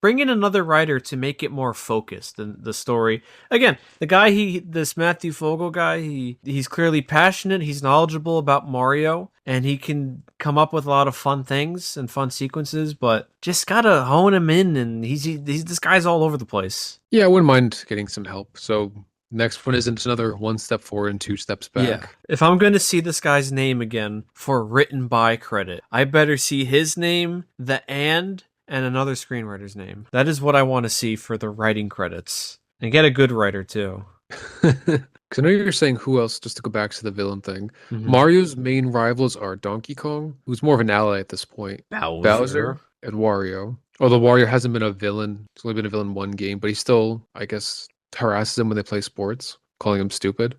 bring in another writer to make it more focused in the story. Again, the guy this Matthew Fogel guy, he's clearly passionate, he's knowledgeable about Mario, and he can come up with a lot of fun things and fun sequences, but just gotta hone him in, and he's this guy's all over the place.
Yeah, I wouldn't mind getting some help. So next one isn't another one step forward and 2 steps back.
Yeah. If I'm going to see this guy's name again for written by credit, I better see his name, and another screenwriter's name. That is what I want to see for the writing credits. And get a good writer, too.
Because I know you're saying who else, just to go back to the villain thing. Mario's main rivals are Donkey Kong, who's more of an ally at this point, Bowser, and Wario. Although Wario hasn't been a villain. He's only been a villain in one game, but he still, I guess, harasses him when they play sports, calling him stupid.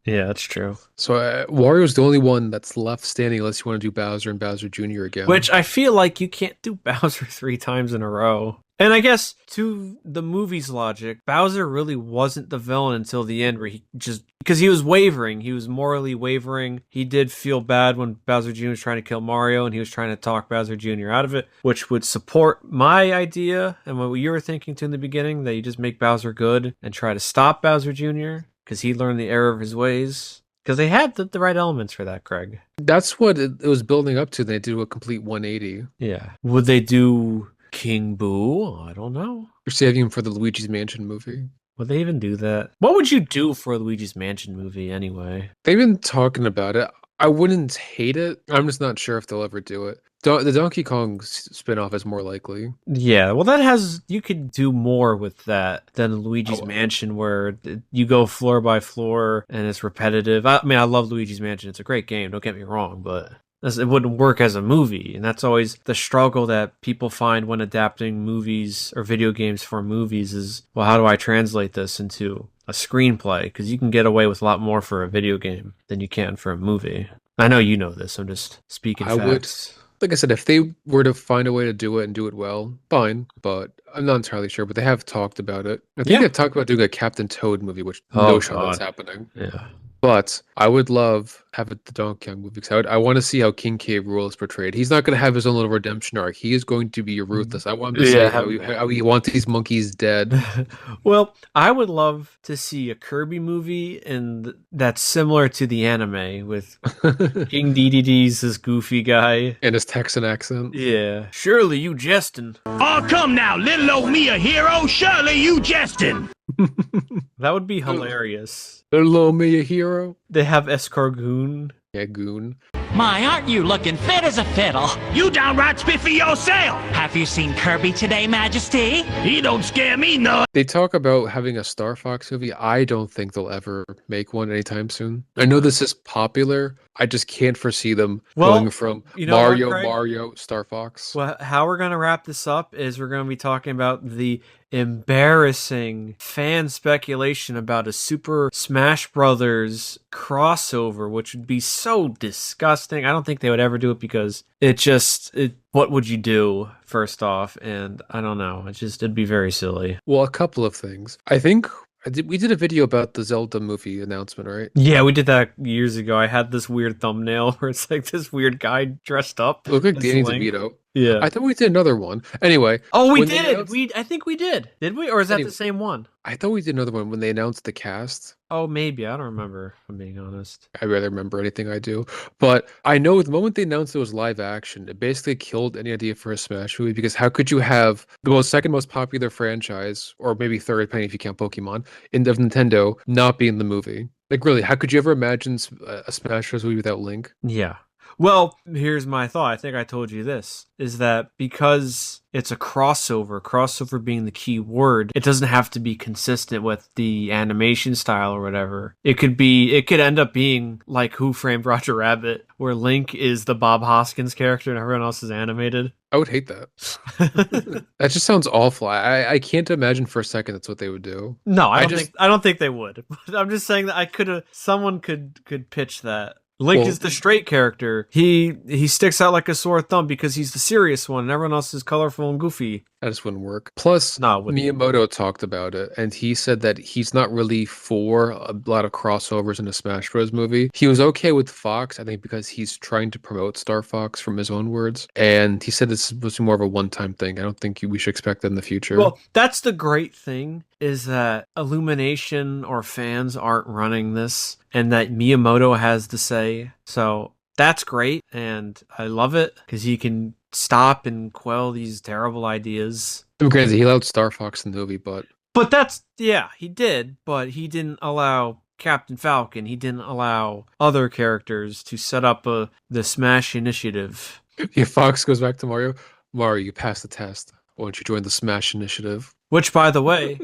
Yeah, that's true.
So Wario's the only one that's left standing unless you want to do Bowser and Bowser Jr. again.
Which I feel like you can't do Bowser 3 times in a row. And I guess to the movie's logic, Bowser really wasn't the villain until the end, where he just, because he was wavering, he was morally wavering. He did feel bad when Bowser Jr. was trying to kill Mario, and he was trying to talk Bowser Jr. out of it, which would support my idea and what you were thinking to in the beginning, that you just make Bowser good and try to stop Bowser Jr. because he learned the error of his ways. Because they had the right elements for that, Craig.
That's what it was building up to. They do a complete 180.
Yeah. Would they do King Boo? I don't know.
You're saving him for the Luigi's Mansion movie.
Would they even do that? What would you do for a Luigi's Mansion movie anyway?
They've been talking about it. I wouldn't hate it. I'm just not sure if they'll ever do it. The Donkey Kong spinoff is more likely.
Yeah, well, that has, you could do more with that than Luigi's Mansion, where you go floor by floor and it's repetitive. I mean, I love Luigi's Mansion. It's a great game. Don't get me wrong, but it wouldn't work as a movie. And that's always the struggle that people find when adapting movies or video games for movies is, well, how do I translate this into a screenplay? Because you can get away with a lot more for a video game than you can for a movie. I know you know this. I'm just speaking facts.
Like I said, if they were to find a way to do it and do it well, fine. But I'm not entirely sure. But they have talked about it. I think they've talked about doing a Captain Toad movie, which no shot that's happening.
Yeah.
But I would love have it the Donkey Kong movie, because I want to see how King K. Rool is portrayed. He's not going to have his own little redemption arc. He is going to be ruthless. I want him to say how he wants these monkeys dead.
Well, I would love to see a Kirby movie and that's similar to the anime, with King Dedede's this goofy guy.
And his Texan accent.
Yeah. Surely you jesting.
Oh, come now, little old me a hero. Surely you jesting.
That would be hilarious.
Little old me a hero.
They have Escargoon.
Yeah, goon.
My, aren't you looking fit as a fiddle?
You downright spiffy yourself.
Have you seen Kirby today, Majesty?
He don't scare me none.
They talk about having a Star Fox movie. I don't think they'll ever make one anytime soon. I know this is popular. I just can't foresee them going from Mario, Star Fox.
Well, how we're going to wrap this up is we're going to be talking about the embarrassing fan speculation about a Super Smash Brothers crossover, which would be so disgusting. I don't think they would ever do it, because what would you do, first off? And I don't know. It'd be very silly.
Well, a couple of things. I think we did a video about the Zelda movie announcement, right?
Yeah, we did that years ago. I had this weird thumbnail where it's like this weird guy dressed up.
Look like Danny DeVito.
Yeah.
I thought we did another one. Anyway.
Oh, we did. I think we did. Did we? Or is that the same one?
I thought we did another one when they announced the cast.
Oh, maybe. I don't remember, if I'm being honest.
I rather remember anything I do. But I know the moment they announced it was live action, it basically killed any idea for a Smash movie, because how could you have the second most popular franchise, or maybe third, depending if you count Pokemon, of Nintendo, not be in the movie? Like, really, how could you ever imagine a Smash Bros. Movie without Link?
Yeah. Well, here's my thought. I think I told you this, is that because it's a crossover being the key word, it doesn't have to be consistent with the animation style or whatever. It could end up being like Who Framed Roger Rabbit, where Link is the Bob Hoskins character and everyone else is animated.
I would hate that. That just sounds awful. I can't imagine for a second that's what they would do.
No, I don't think they would. But I'm just saying that someone could pitch that. Link is the straight character. He sticks out like a sore thumb because he's the serious one, and everyone else is colorful and goofy.
That just wouldn't work. Plus, Miyamoto talked about it, and he said that he's not really for a lot of crossovers in a Smash Bros. Movie. He was okay with Fox, I think, because he's trying to promote Star Fox, from his own words. And he said this was more of a one-time thing. I don't think we should expect that in the future.
Well, that's the great thing, is that Illumination or fans aren't running this, and that Miyamoto has the say. So that's great, and I love it, because he can stop and quell these terrible ideas.
I'm crazy. He allowed Star Fox in the movie, but
he did, but he didn't allow Captain Falcon. He didn't allow other characters to set up the Smash Initiative.
If Fox goes back to Mario, you passed the test. Why don't you join the Smash Initiative?
Which, by the way,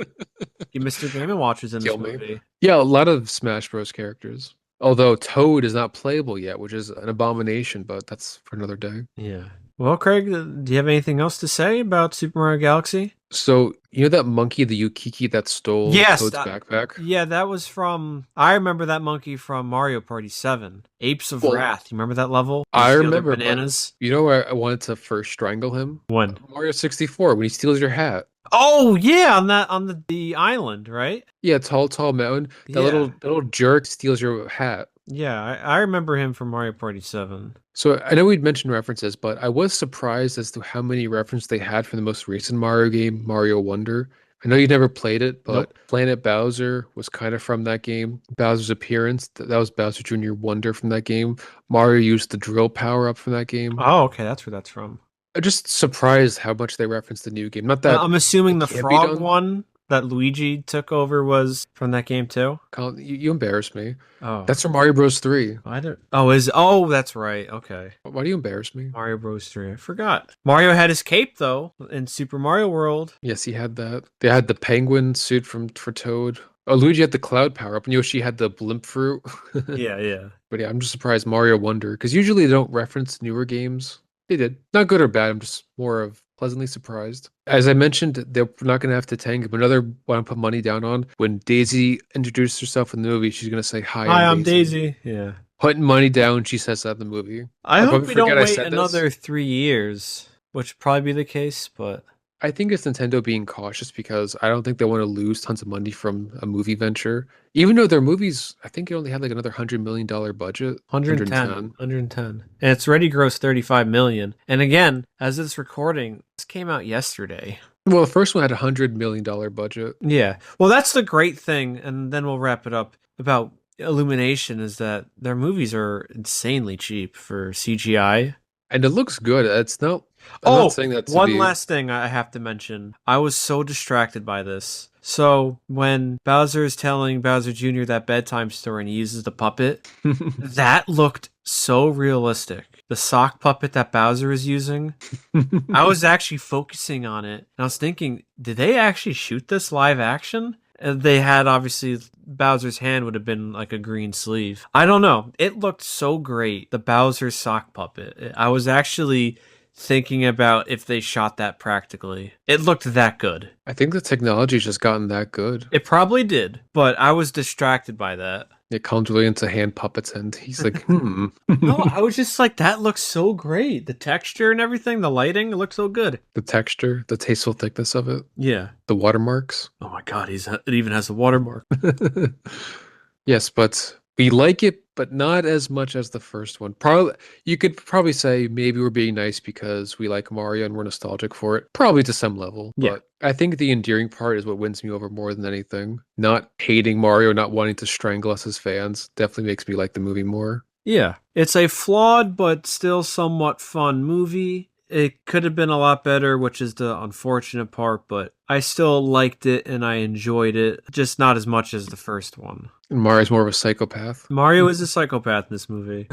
Mr. Game & Watch is in this movie.
Yeah, a lot of Smash Bros. Characters. Although Toad is not playable yet, which is an abomination, but that's for another day.
Yeah. Well, Craig, do you have anything else to say about Super Mario Galaxy?
So, you know that monkey, the Yukiki that stole
Yes,
Toad's backpack?
yeah, that was from. I remember that monkey from Mario Party 7, Apes of
Well,
Wrath. You remember that level? You
I
steal their
remember, but
bananas.
you know where I wanted to first strangle him?
When?
Mario 64, when he steals your hat.
Oh yeah, on the island, right?
Yeah, tall mountain.
Yeah,
That little jerk steals your hat.
yeah, I remember him from Mario Party 7.
So I know we'd mentioned references, but I was surprised as to how many references they had from the most recent Mario game, Mario Wonder. I know you never played it, but
Nope.
Planet Bowser was kind of from that game. Bowser's appearance, that was Bowser Jr. Wonder from that game. Mario used the drill power up from that game.
Oh, okay, that's where that's from.
I'm just surprised how much they referenced the new game. Not that
I'm assuming
it
the
can't be
frog
done.
one that Luigi took over was from that game too.
Colin, you embarrass me.
Oh,
That's from Mario Bros. 3.
I don't. Oh, that's right. Okay.
Why do you embarrass me?
Mario Bros. 3. I forgot. Mario had his cape though in Super Mario World.
Yes, he had that. They had the penguin suit for Toad. Oh, Luigi had the cloud power up, and Yoshi had the blimp fruit.
Yeah.
But yeah, I'm just surprised Mario Wonder, because usually they don't reference newer games. They did. Not good or bad, I'm just more of pleasantly surprised. As I mentioned, they're not going to have to tank, but another one I put money down on, when Daisy introduced herself in the movie, she's going to say, "Hi,
Hi,
I'm
I'm
Daisy."
Daisy. Yeah.
Putting money down, she says that in the movie.
I
I'll
hope
probably
we don't
forget I
wait
said this.
another 3 years, which would probably be the case, but
I think it's Nintendo being cautious because I don't think they want to lose tons of money from a movie venture. Even though their movies, I think it only had like another $100 million budget.
110. And it's already grossed 35 million. And again, as it's recording, this came out yesterday.
Well, the first one had $100 million budget.
Yeah. Well, that's the great thing, and then we'll wrap it up about Illumination is that their movies are insanely cheap for CGI.
And it looks good. It's not. I'm not saying that to
one
be.
last thing I have to mention. I was so distracted by this. So when Bowser is telling Bowser Jr. that bedtime story and he uses the puppet, that looked so realistic. The sock puppet that Bowser is using, I was actually focusing on it. And I was thinking, did they actually shoot this live action? They had, obviously, Bowser's hand would have been like a green sleeve. I don't know. It looked so great, the Bowser sock puppet. I was actually thinking about if they shot that practically. It looked that good.
I think the technology's just gotten that good.
It probably did, but I was distracted by that.
It comes really into hand puppets, and he's like, hmm.
No, I was just like, that looks so great. The texture and everything, the lighting, it looks so good.
The texture, the tasteful thickness of it,
Yeah.
the watermarks.
Oh my god, it even has a watermark.
Yes, but we like it, but not as much as the first one. Probably, you could probably say maybe we're being nice because we like Mario and we're nostalgic for it. Probably to some level.
Yeah.
But I think the endearing part is what wins me over more than anything. Not hating Mario, not wanting to strangle us as fans, definitely makes me like the movie more.
Yeah. It's a flawed but still somewhat fun movie. It could have been a lot better, which is the unfortunate part, but I still liked it and I enjoyed it, just not as much as the first one.
And Mario's more of a psychopath.
Mario is a psychopath in this movie.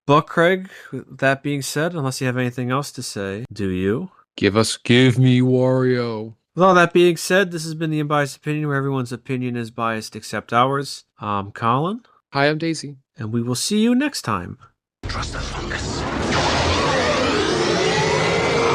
But Craig, that being said, unless you have anything else to say, do you?
Give me Wario.
With all that being said, this has been the Unbiased Opinion, where everyone's opinion is biased except ours. I'm Colin.
Hi, I'm Daisy.
And we will see you next time.
Trust the fungus.